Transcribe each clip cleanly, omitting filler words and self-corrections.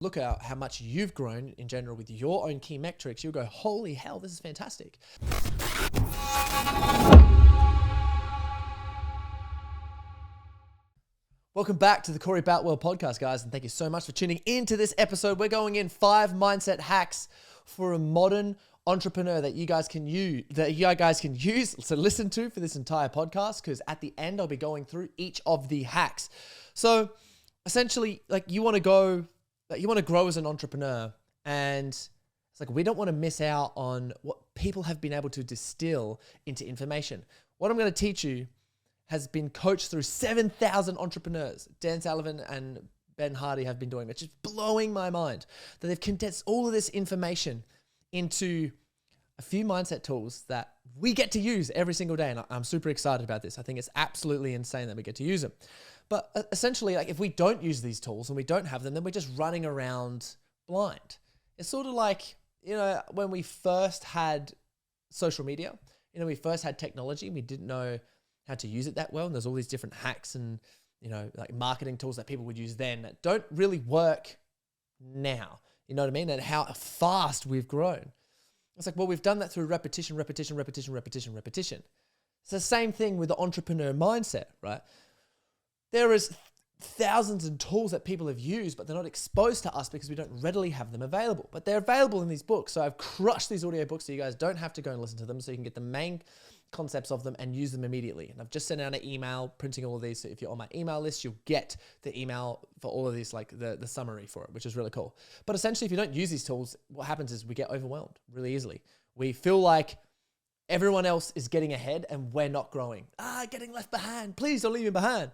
look at how much you've grown in general with your own key metrics, you'll go, holy hell, this is fantastic. Welcome back to the Corey Boutwell podcast, guys, and thank you so much for tuning into this episode. We're going in 5 mindset hacks for a modern entrepreneur that you guys can use, to listen to for this entire podcast, because at the end, I'll be going through each of the hacks. So essentially, like, you want to grow as an entrepreneur, and it's like, we don't want to miss out on what people have been able to distill into information. What I'm going to teach you has been coached through 7,000 entrepreneurs. Dan Sullivan and Ben Hardy have been doing, which is blowing my mind, that they've condensed all of this information into a few mindset tools that we get to use every single day. And I'm super excited about this. I think it's absolutely insane that we get to use them. But essentially, like, if we don't use these tools and we don't have them, then we're just running around blind. It's sort of like, when we first had social media, we first had technology, we didn't know how to use it that well. And there's all these different hacks and, like marketing tools that people would use then that don't really work now. You know what I mean? And how fast we've grown. It's like, well, we've done that through repetition. It's the same thing with the entrepreneur mindset, right? There is thousands of tools that people have used, but they're not exposed to us because we don't readily have them available. But they're available in these books. So I've crushed these audio books so you guys don't have to go and listen to them, so you can get the main concepts of them and use them immediately. And I've just sent out an email printing all of these. So if you're on my email list, you'll get the email for all of these, like the summary for it, which is really cool. But essentially, if you don't use these tools, what happens is we get overwhelmed really easily. We feel like everyone else is getting ahead and we're not growing. Getting left behind. Please don't leave me behind.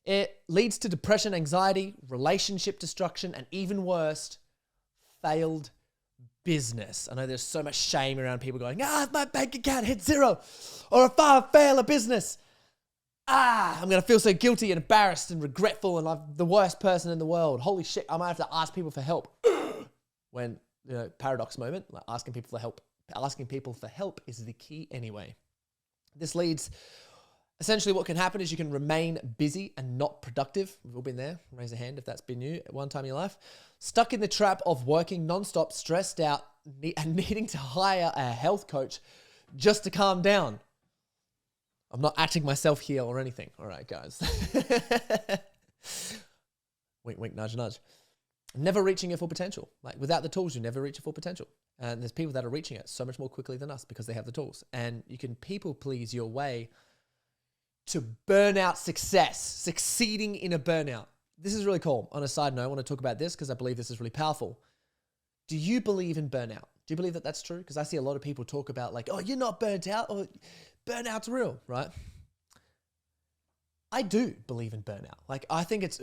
It leads to depression, anxiety, relationship destruction, and even worse, failed business. I know there's so much shame around people going, if my bank account hits zero, or if I fail a business, I'm going to feel so guilty and embarrassed and regretful, and I'm the worst person in the world. Holy shit, I might have to ask people for help. When, paradox moment, like asking people for help. Asking people for help is the key anyway. This leads, essentially what can happen is you can remain busy and not productive. We've all been there. Raise a hand if that's been you at one time in your life. Stuck in the trap of working nonstop, stressed out, and needing to hire a health coach just to calm down. I'm not acting myself here or anything. All right, guys. Wink, wink, nudge, nudge. Never reaching your full potential. Like, without the tools, you never reach your full potential. And there's people that are reaching it so much more quickly than us because they have the tools. And you can people please your way to burnout success, succeeding in a burnout. This is really cool. On a side note, I want to talk about this because I believe this is really powerful. Do you believe in burnout? Do you believe that that's true? Because I see a lot of people talk about, like, oh, you're not burnt out, or burnout's real, right? I do believe in burnout. Like, I think it's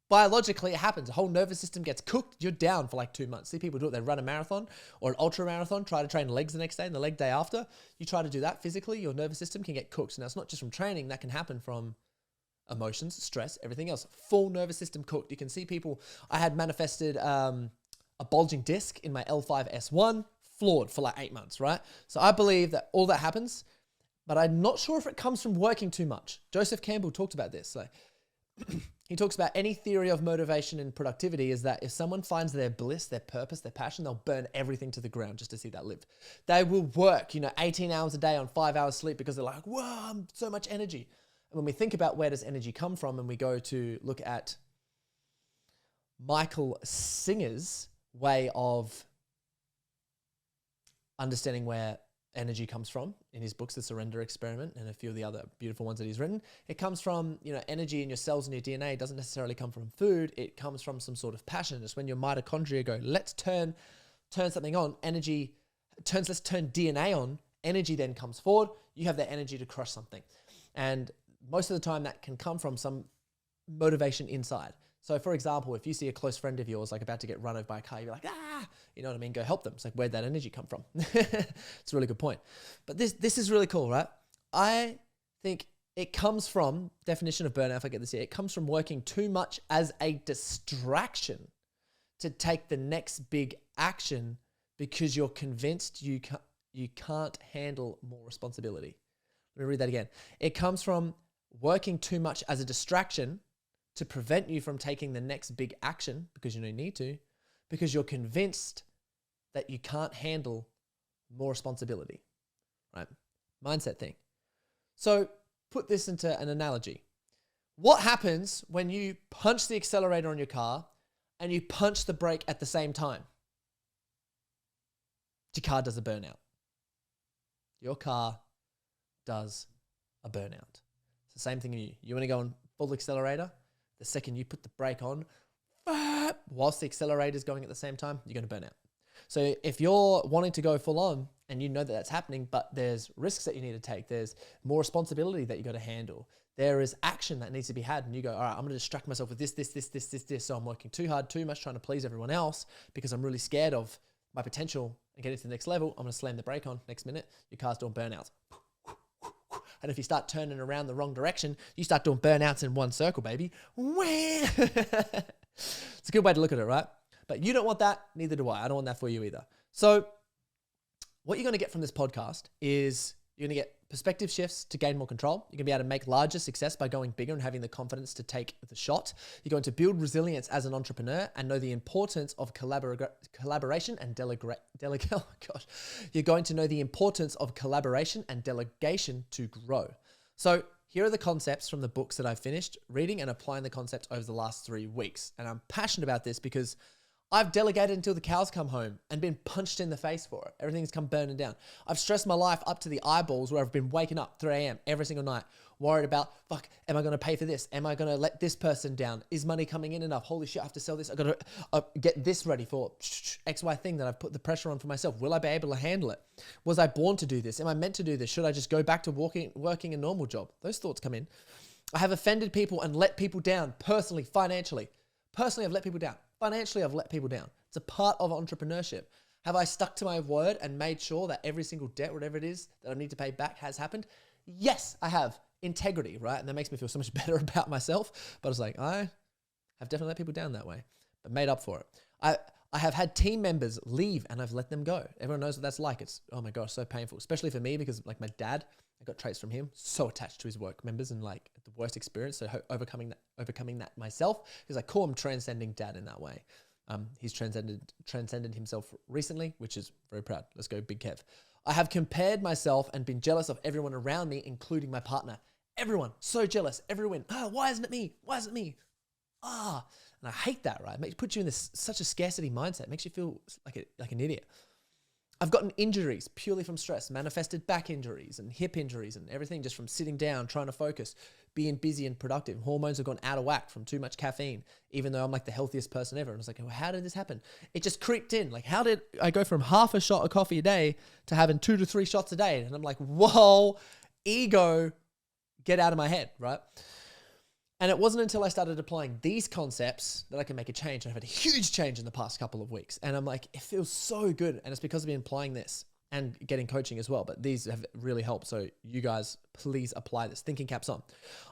biologically, it happens. The whole nervous system gets cooked. You're down for like 2 months. See people do it. They run a marathon or an ultra marathon, try to train legs the next day and the leg day after. You try to do that physically, your nervous system can get cooked. Now, it's not just from training. That can happen from emotions, stress, everything else. Full nervous system cooked. You can see people. I had manifested a bulging disc in my L5S1, flawed for like 8 months, right? So I believe that all that happens, but I'm not sure if it comes from working too much. Joseph Campbell talked about this. So he talks about any theory of motivation and productivity is that if someone finds their bliss, their purpose, their passion, they'll burn everything to the ground just to see that live. They will work, 18 hours a day on 5 hours sleep because they're like, whoa, I'm so much energy. And when we think about where does energy come from, and we go to look at Michael Singer's way of understanding where energy comes from in his books, The Surrender Experiment, and a few of the other beautiful ones that he's written. It comes from, energy in your cells and your DNA. It doesn't necessarily come from food. It comes from some sort of passion. It's when your mitochondria go, let's turn something on. Let's turn DNA on. Energy then comes forward. You have that energy to crush something. And most of the time that can come from some motivation inside. So for example, if you see a close friend of yours like about to get run over by a car, you're like, you know what I mean? Go help them. It's like, where'd that energy come from? It's a really good point. But this is really cool, right? I think it comes from, definition of burnout, if I get this here, it comes from working too much as a distraction to take the next big action because you're convinced you can't handle more responsibility. Let me read that again. It comes from working too much as a distraction to prevent you from taking the next big action because you don't need to, because you're convinced that you can't handle more responsibility, right? Mindset thing. So put this into an analogy. What happens when you punch the accelerator on your car and you punch the brake at the same time? Your car does a burnout. Your car does a burnout. It's the same thing in you. You want to go on full accelerator. The second you put the brake on, whilst the accelerator is going at the same time, you're going to burn out. So if you're wanting to go full on and you know that that's happening, but there's risks that you need to take, there's more responsibility that you got to handle, there is action that needs to be had, and you go, all right, I'm going to distract myself with this. So I'm working too hard, too much, trying to please everyone else because I'm really scared of my potential and getting to the next level. I'm going to slam the brake on next minute. Your car's doing burnouts. And if you start turning around the wrong direction, you start doing burnouts in one circle, baby. It's a good way to look at it, right? But you don't want that. Neither do I. I don't want that for you either. So what you're going to get from this podcast is you're going to get perspective shifts to gain more control. You're going to be able to make larger success by going bigger and having the confidence to take the shot. You're going to build resilience as an entrepreneur and know the importance of collaboration and You're going to know the importance of collaboration and delegation to grow. So here are the concepts from the books that I've finished reading and applying the concepts over the last 3 weeks. And I'm passionate about this because I've delegated until the cows come home and been punched in the face for it. Everything's come burning down. I've stressed my life up to the eyeballs where I've been waking up 3 a.m. every single night, worried about, fuck, am I going to pay for this? Am I going to let this person down? Is money coming in enough? Holy shit, I have to sell this. I've got to get this ready for XY thing that I've put the pressure on for myself. Will I be able to handle it? Was I born to do this? Am I meant to do this? Should I just go back to working a normal job? Those thoughts come in. I have offended people and let people down personally, financially. Personally, I've let people down. Financially, I've let people down. It's a part of entrepreneurship. Have I stuck to my word and made sure that every single debt, whatever it is that I need to pay back, has happened? Yes, I have. Integrity, right? And that makes me feel so much better about myself. But it's like, I have definitely let people down that way, but made up for it. I have had team members leave and I've let them go. Everyone knows what that's like. It's, oh my gosh, so painful, especially for me because like my dad, I got traits from him, so attached to his work members and like the worst experience. So overcoming that myself, because I call him transcending dad in that way. He's transcended himself recently, which is very proud. Let's go, Big Kev. I have compared myself and been jealous of everyone around me, including my partner. Everyone, so jealous. Everyone, why isn't it me? Why isn't it me? And I hate that, right? It puts you in such a scarcity mindset. It makes you feel like an idiot. I've gotten injuries purely from stress, manifested back injuries and hip injuries and everything just from sitting down, trying to focus, being busy and productive. Hormones have gone out of whack from too much caffeine, even though I'm like the healthiest person ever. And I was like, well, how did this happen? It just creeped in. Like, how did I go from half a shot of coffee a day to having 2 to 3 shots a day? And I'm like, whoa, ego, get out of my head, right? And it wasn't until I started applying these concepts that I can make a change. And I've had a huge change in the past couple of weeks. And I'm like, it feels so good. And it's because I've been applying this and getting coaching as well. But these have really helped. So you guys, please apply this. Thinking caps on.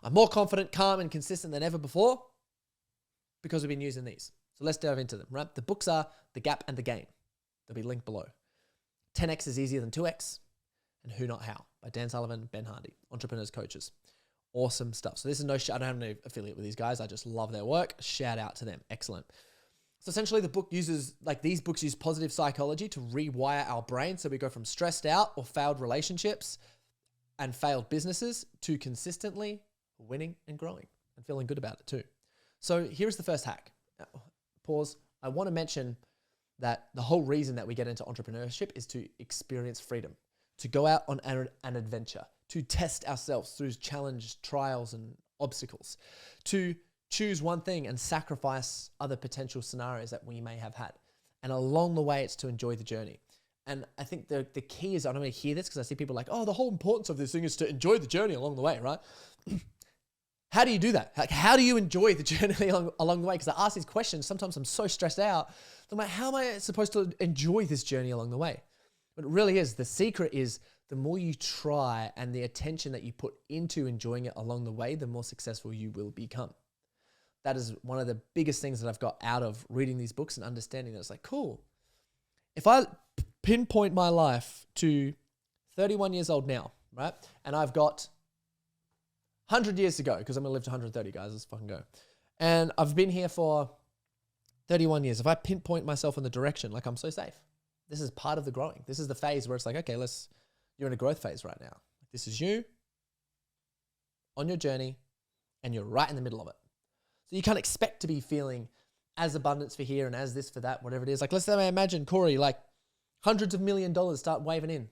I'm more confident, calm, and consistent than ever before because we've been using these. So let's dive into them, right? The books are The Gap and The Gain. They'll be linked below. 10X is easier than 2X. And Who Not How by Dan Sullivan, Ben Hardy, entrepreneurs, coaches. Awesome stuff. So this is no shit. I don't have no affiliate with these guys. I just love their work. Shout out to them. Excellent. So essentially these books use positive psychology to rewire our brain. So we go from stressed out or failed relationships and failed businesses to consistently winning and growing and feeling good about it too. So here's the first hack. Pause. I want to mention that the whole reason that we get into entrepreneurship is to experience freedom, to go out on an adventure, to test ourselves through challenge, trials, and obstacles, to choose one thing and sacrifice other potential scenarios that we may have had. And along the way, it's to enjoy the journey. And I think the key is, I don't want to hear this because I see people like, oh, the whole importance of this thing is to enjoy the journey along the way, right? How do you do that? Like, how do you enjoy the journey along the way? Because I ask these questions, sometimes I'm so stressed out. I'm like, how am I supposed to enjoy this journey along the way? But it really is, the secret is the more you try and the attention that you put into enjoying it along the way, the more successful you will become. That is one of the biggest things that I've got out of reading these books and understanding that it's like, cool. If I pinpoint my life to 31 years old now, right? And I've got 100 years to go because I'm going to live to 130, guys. Let's fucking go. And I've been here for 31 years. If I pinpoint myself in the direction, like I'm so safe. This is part of the growing. This is the phase where it's like, okay, you're in a growth phase right now. This is you on your journey and you're right in the middle of it. So you can't expect to be feeling as abundance for here and as this for that, whatever it is. Like let's say I imagine, Corey, like hundreds of $1 million start waving in.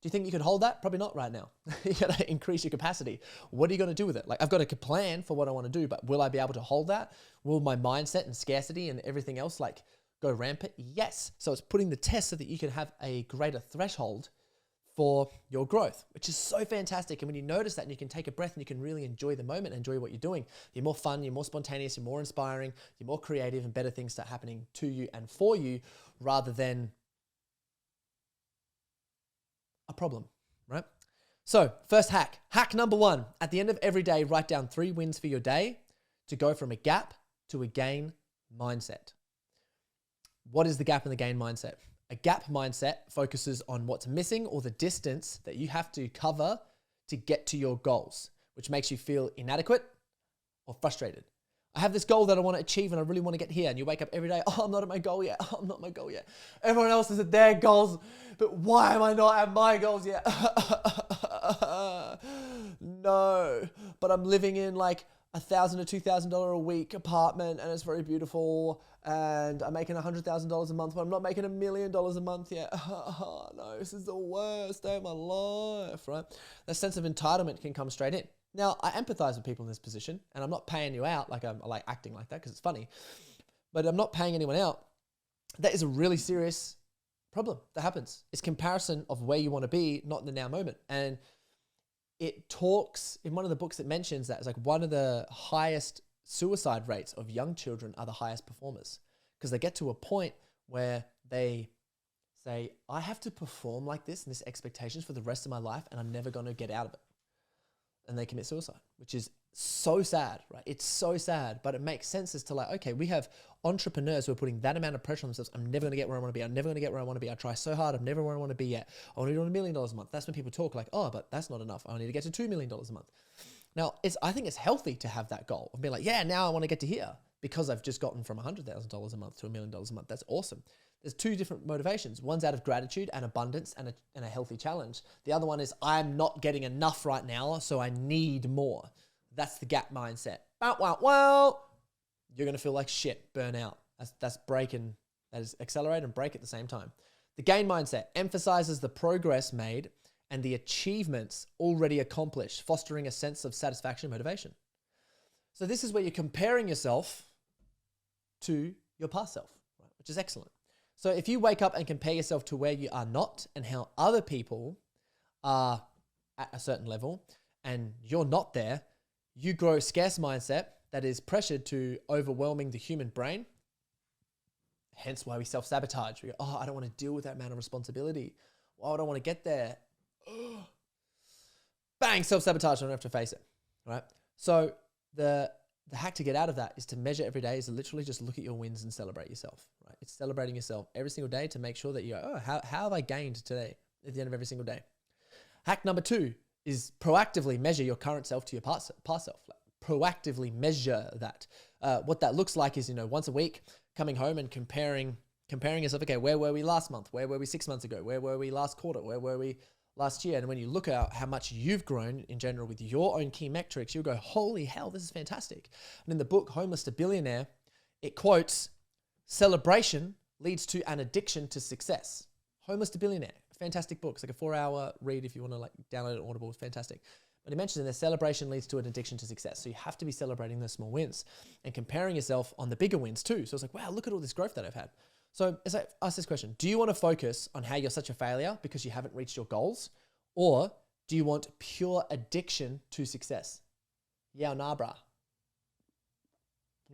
Do you think you could hold that? Probably not right now. You got to increase your capacity. What are you going to do with it? Like I've got a plan for what I want to do, but will I be able to hold that? Will my mindset and scarcity and everything else like go rampant? Yes. So it's putting the test so that you can have a greater threshold for your growth, which is so fantastic. And when you notice that and you can take a breath and you can really enjoy the moment, enjoy what you're doing, you're more fun, you're more spontaneous, you're more inspiring, you're more creative, and better things start happening to you and for you rather than a problem, right? So first hack. Hack number 1, at the end of every day, write down 3 wins for your day to go from a gap to a gain mindset. What is the gap and the gain mindset? A gap mindset focuses on what's missing or the distance that you have to cover to get to your goals, which makes you feel inadequate or frustrated. I have this goal that I want to achieve and I really want to get here. And you wake up every day, oh, I'm not at my goal yet. Oh, I'm not at my goal yet. Everyone else is at their goals, but why am I not at my goals yet? No, but I'm living in like $1,000 to $2,000 a week apartment and it's very beautiful and I'm making $100,000 a month, but I'm not making $1 million a month yet. No, this is the worst day of my life, right? That sense of entitlement can come straight in. Now, I empathize with people in this position and I'm not paying you out like I'm like acting like that because it's funny, but I'm not paying anyone out. That is a really serious problem that happens. It's comparison of where you want to be, not in the now moment. And it talks in one of the books that mentions that it's like one of the highest suicide rates of young children are the highest performers because they get to a point where they say, I have to perform like this and this expectations for the rest of my life and I'm never going to get out of it. And they commit suicide, which is so sad, right? It's so sad, but it makes sense as to like, okay, we have entrepreneurs who are putting that amount of pressure on themselves. I'm never going to get where I want to be. I'm never going to get where I want to be. I try so hard. I'm never where I want to be yet. I want to do $1 million a month. That's when people talk like, oh, but that's not enough. I need to get to $2 million a month. Now, I think it's healthy to have that goal of being like, yeah, now I want to get to here because I've just gotten from $100,000 a month to $1 million a month. That's awesome. There's 2 different motivations. One's out of gratitude and abundance and a healthy challenge. The other one is I'm not getting enough right now, so I need more. That's the gap mindset. Well, you're going to feel like shit, burn out. That's breaking. That is accelerate and break at the same time. The gain mindset emphasizes the progress made and the achievements already accomplished, fostering a sense of satisfaction and motivation. So this is where you're comparing yourself to your past self, right? Which is excellent. So if you wake up and compare yourself to where you are not and how other people are at a certain level and you're not there, you grow a scarce mindset that is pressured to overwhelming the human brain. Hence why we self-sabotage. We go, oh, I don't want to deal with that amount of responsibility. Why would I want to get there? Bang, self-sabotage, I don't have to face it, right? So the hack to get out of that is to measure every day, is to literally just look at your wins and celebrate yourself, right? It's celebrating yourself every single day to make sure that you go, oh, how have I gained today at the end of every single day? Hack number 2 is proactively measure your current self to your past self. Like, proactively measure that. What that looks like is, once a week, coming home and comparing yourself. Okay, where were we last month? Where were we 6 months ago? Where were we last quarter? Where were we last year? And when you look at how much you've grown in general with your own key metrics, you'll go, holy hell, this is fantastic. And in the book, Homeless to Billionaire, it quotes, celebration leads to an addiction to success. Homeless to Billionaire, fantastic book. It's like a 4-hour read if you want to like download it on Audible. It's fantastic. But he mentions in there, celebration leads to an addiction to success. So you have to be celebrating the small wins and comparing yourself on the bigger wins too. So it's like, wow, look at all this growth that I've had. So as I ask this question, do you want to focus on how you're such a failure because you haven't reached your goals? Or do you want pure addiction to success? Yeah or nah, brah?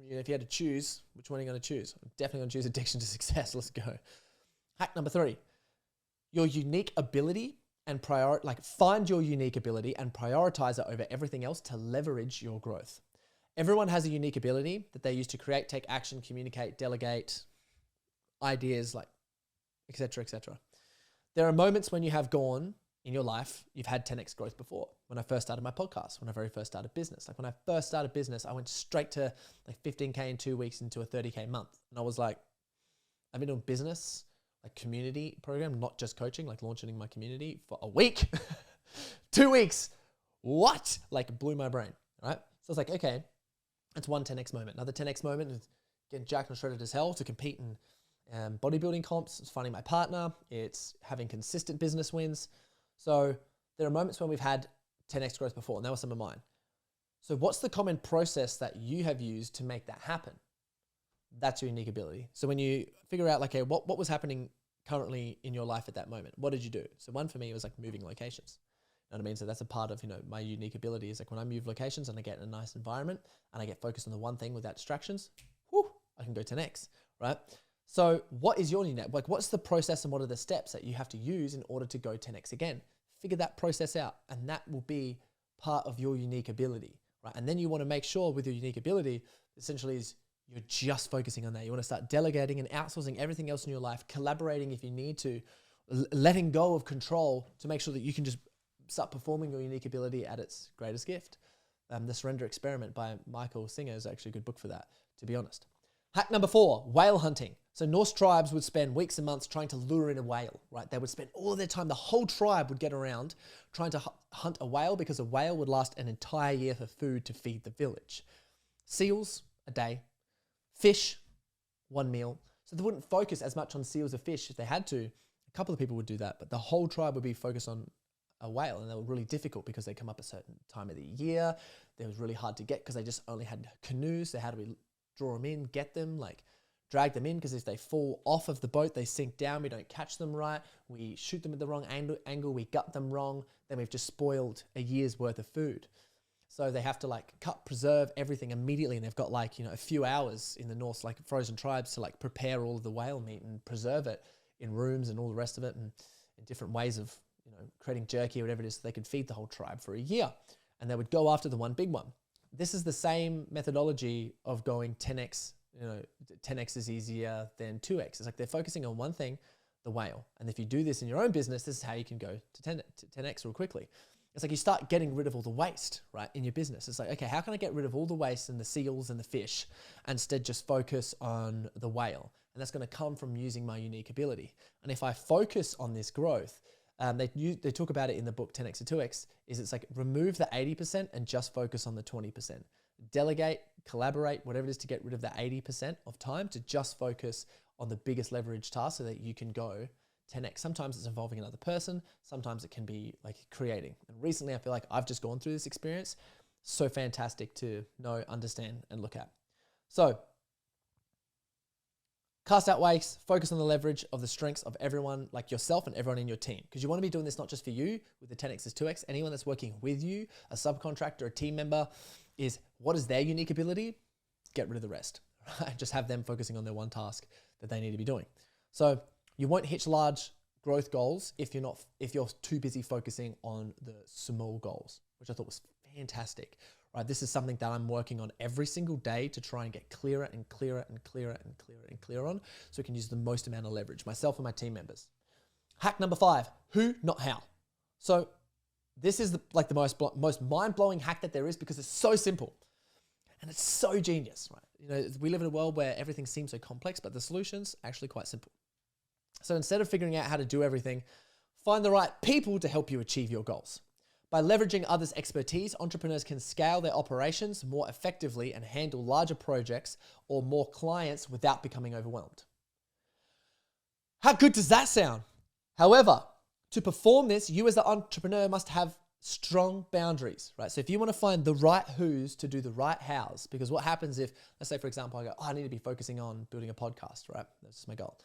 If you had to choose, which one are you going to choose? I'm definitely going to choose addiction to success. Let's go. Hack number 3, your unique ability and find your unique ability and prioritize it over everything else to leverage your growth. Everyone has a unique ability that they use to create, take action, communicate, delegate, ideas, like, etc., etc. There are moments when you have gone in your life, you've had 10x growth before. When I first started my podcast, when I very first started business. Like when I first started business, I went straight to like 15K in 2 weeks into a 30K month. And I was like, I've been doing business, like community program, not just coaching, like launching my community for a week, 2 weeks. What? Like blew my brain, right? So I was like, okay, that's one 10x moment. Another 10x moment is getting jacked and shredded as hell to compete in bodybuilding comps. It's finding my partner. It's having consistent business wins. So there are moments when we've had 10x growth before, and that was some of mine. So what's the common process that you have used to make that happen? That's your unique ability. So when you figure out, like, okay, what was happening currently in your life at that moment? What did you do? So one for me was like moving locations. You know what I mean? So that's a part of, my unique ability is like when I move locations and I get in a nice environment and I get focused on the one thing without distractions, I can go 10x, right? So what is your unique, like what's the process and what are the steps that you have to use in order to go 10x again? Figure that process out, and that will be part of your unique ability, right? And then you want to make sure with your unique ability, essentially is you're just focusing on that. You want to start delegating and outsourcing everything else in your life, collaborating if you need to, letting go of control to make sure that you can just start performing your unique ability at its greatest gift. The Surrender Experiment by Michael Singer is actually a good book for that, to be honest. Hack number 4, whale hunting. So Norse tribes would spend weeks and months trying to lure in a whale, right? They would spend all of their time, the whole tribe would get around trying to hunt a whale because a whale would last an entire year for food to feed the village. Seals, a day. Fish, 1 meal. So they wouldn't focus as much on seals or fish if they had to. A couple of people would do that, but the whole tribe would be focused on a whale, and they were really difficult because they come up a certain time of the year. They was really hard to get because they just only had canoes. So how do we draw them in, get them, like drag them in? Because if they fall off of the boat, they sink down. We don't catch them right. We shoot them at the wrong angle. We gut them wrong. Then we've just spoiled a year's worth of food. So they have to like cut, preserve everything immediately. And they've got like, a few hours in the North, like frozen tribes, to like prepare all of the whale meat and preserve it in rooms and all the rest of it, and in different ways of, creating jerky or whatever it is, so they could feed the whole tribe for a year. And they would go after the one big one. This is the same methodology of going 10x. 10x is easier than 2x. It's like they're focusing on one thing, the whale. And if you do this in your own business, this is how you can go to 10x real quickly. It's like you start getting rid of all the waste, right, in your business. It's like, okay, how can I get rid of all the waste and the seals and the fish and instead just focus on the whale? And that's going to come from using my unique ability. And if I focus on this growth, they talk about it in the book 10x to 2x, is it's like remove the 80% and just focus on the 20%. Delegate, collaborate, whatever it is, to get rid of the 80% of time to just focus on the biggest leverage task so that you can go 10x. Sometimes it's involving another person. Sometimes it can be like creating. And recently I feel like I've just gone through this experience. So fantastic to know, understand, and look at. So cast out waste, focus on the leverage of the strengths of everyone, like yourself and everyone in your team. Because you want to be doing this not just for you with the 10x is 2x, anyone that's working with you, a subcontractor, a team member, is what is their unique ability? Get rid of the rest, right? Just have them focusing on their one task that they need to be doing. So you won't hit large growth goals if you're too busy focusing on the small goals, which I thought was fantastic. Right, this is something that I'm working on every single day to try and get clearer and clearer and clearer and clearer and clearer on, so we can use the most amount of leverage, myself and my team members. Hack number 5, who, not how. So this is the most mind-blowing hack that there is, because it's so simple and it's so genius, right? We live in a world where everything seems so complex, but the solution's actually quite simple. So instead of figuring out how to do everything, find the right people to help you achieve your goals. By leveraging others' expertise, entrepreneurs can scale their operations more effectively and handle larger projects or more clients without becoming overwhelmed. How good does that sound? However, to perform this, you as the entrepreneur must have strong boundaries, right? So if you want to find the right who's to do the right hows, because what happens if, let's say for example, I go, I need to be focusing on building a podcast, right? That's my goal.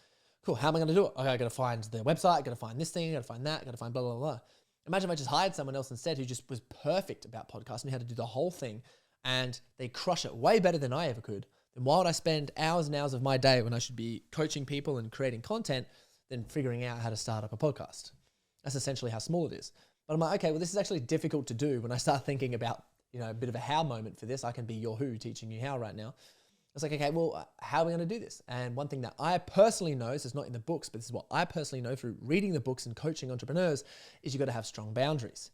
Cool, how am I going to do it? Okay, I got to find the website, I got to find this thing, I got to find that, I got to find blah, blah, blah. Imagine if I just hired someone else instead who just was perfect about podcasting, knew how to do the whole thing, and they crush it way better than I ever could. Then why would I spend hours and hours of my day when I should be coaching people and creating content than figuring out how to start up a podcast? That's essentially how small it is. But I'm like, okay, well, this is actually difficult to do when I start thinking about, a bit of a how moment for this. I can be your who teaching you how right now. It's like, okay, well, how are we going to do this? And one thing that I personally know, so it's not in the books, but this is what I personally know through reading the books and coaching entrepreneurs, is you got to have strong boundaries.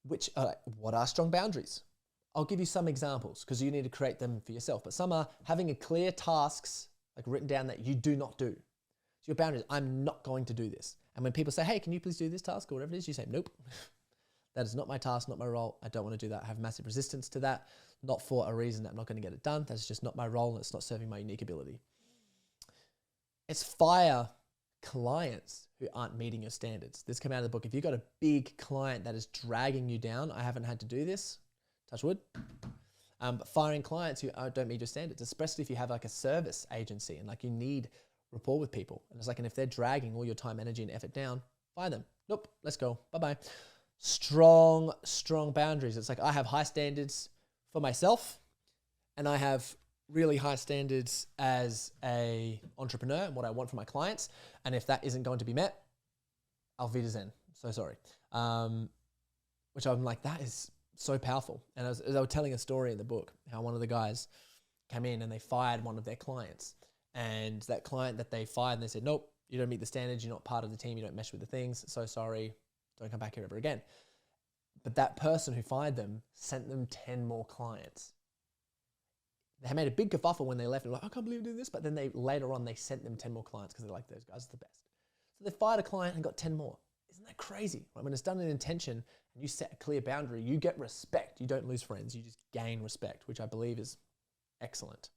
What are strong boundaries? I'll give you some examples because you need to create them for yourself. But some are having a clear tasks, like written down, that you do not do. So your boundaries, I'm not going to do this. And when people say, hey, can you please do this task or whatever it is, you say, nope. That is not my task, not my role. I don't want to do that. I have massive resistance to that, not for a reason that I'm not going to get it done. That's just not my role, and it's not serving my unique ability. It's fire clients who aren't meeting your standards. This came out of the book. If you've got a big client that is dragging you down, I haven't had to do this, touch wood, but firing clients who don't meet your standards, especially if you have like a service agency and like you need rapport with people. And it's like, and if they're dragging all your time, energy, and effort down, fire them. Nope, let's go. Bye-bye. Strong boundaries. It's like I have high standards for myself and I have really high standards as a entrepreneur and what I want for my clients. And if that isn't going to be met, Auf Wiedersehen. So sorry. Which I'm like, that is so powerful. And as I was telling a story in the book, how one of the guys came in and they fired one of their clients. And that client that they fired, and they said, nope, you don't meet the standards. You're not part of the team. You don't mesh with the things. So sorry. Don't come back here ever again. But that person who fired them sent them 10 more clients. They made a big kerfuffle when they left. They're like, I can't believe you did this. But then later on, they sent them 10 more clients because they're like, those guys are the best. So they fired a client and got 10 more. Isn't that crazy? Right? When it's done in intention and you set a clear boundary, you get respect. You don't lose friends. You just gain respect, which I believe is excellent.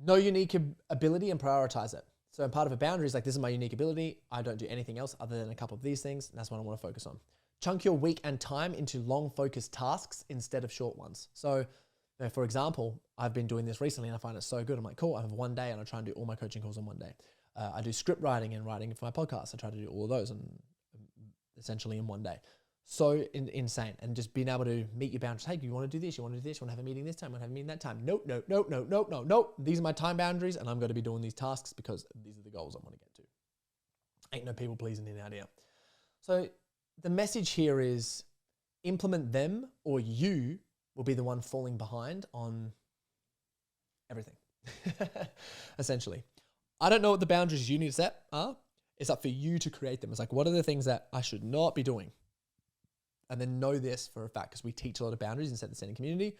Know unique ability and prioritize it. So part of a boundary is like, this is my unique ability. I don't do anything else other than a couple of these things. And that's what I want to focus on. Chunk your week and time into long focused tasks instead of short ones. So for example, I've been doing this recently and I find it so good. I'm like, cool, I have one day and I try and do all my coaching calls on one day. I do script writing and writing for my podcast. I try to do all of those and essentially in one day. So insane. And just being able to meet your boundaries. Hey, you want to do this? You want to do this? You want to have a meeting this time? You want to have a meeting that time? Nope. These are my time boundaries and I'm going to be doing these tasks because these are the goals I want to get to. Ain't no people pleasing in out here. So the message here is implement them or you will be the one falling behind on everything. Essentially. I don't know what the boundaries you need to set are. It's up for you to create them. It's like, what are the things that I should not be doing? And then know this for a fact, because we teach a lot of boundaries in Set the Standard community,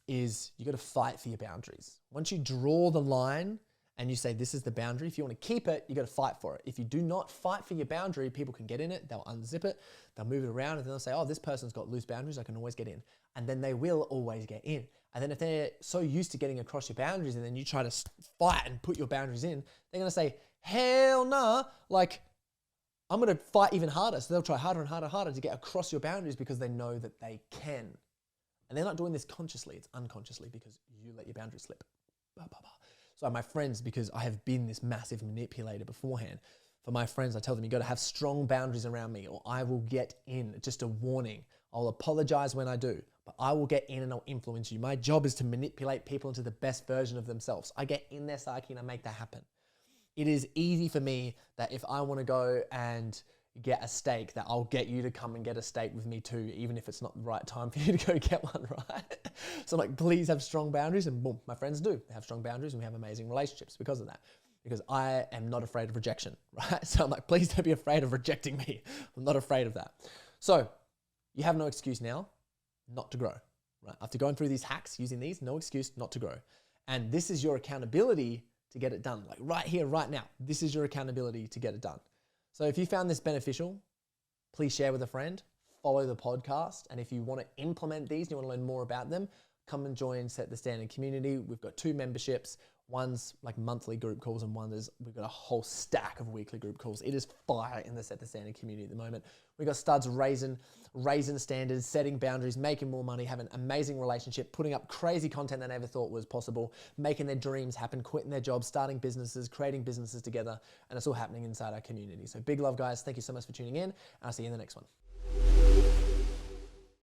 is you got to fight for your boundaries. Once you draw the line and you say, this is the boundary, if you want to keep it, you got to fight for it. If you do not fight for your boundary, people can get in it, they'll unzip it, they'll move it around, and then they'll say, oh, this person's got loose boundaries, I can always get in. And then they will always get in. And then if they're so used to getting across your boundaries and then you try to fight and put your boundaries in, they're going to say, hell nah, like, I'm going to fight even harder. So they'll try harder and harder to get across your boundaries because they know that they can. And they're not doing this consciously. It's unconsciously because you let your boundaries slip. So my friends, because I have been this massive manipulator beforehand, for my friends, I tell them, you got to have strong boundaries around me or I will get in. Just a warning. I'll apologize when I do, but I will get in and I'll influence you. My job is to manipulate people into the best version of themselves. I get in their psyche and I make that happen. It is easy for me that if I want to go and get a steak, that I'll get you to come and get a steak with me too, even if it's not the right time for you to go get one, right? So I'm like, please have strong boundaries, and boom, my friends do. They have strong boundaries and we have amazing relationships because of that. Because I am not afraid of rejection, right? So I'm like, please don't be afraid of rejecting me. I'm not afraid of that. So you have no excuse now not to grow, right? After going through these hacks, using these, no excuse not to grow. And this is your accountability to get it done. Like right here, right now, this is your accountability to get it done. So if you found this beneficial, please share with a friend, follow the podcast. And if you want to implement these and you want to learn more about them, come and join Set the Standard community. We've got 2 memberships. One's like monthly group calls and we've got a whole stack of weekly group calls. It is fire in the Set the Standard community at the moment. We've got studs raising standards, setting boundaries, making more money, having an amazing relationship, putting up crazy content they never thought was possible, making their dreams happen, quitting their jobs, starting businesses, creating businesses together. And it's all happening inside our community. So big love, guys. Thank you so much for tuning in. And I'll see you in the next one.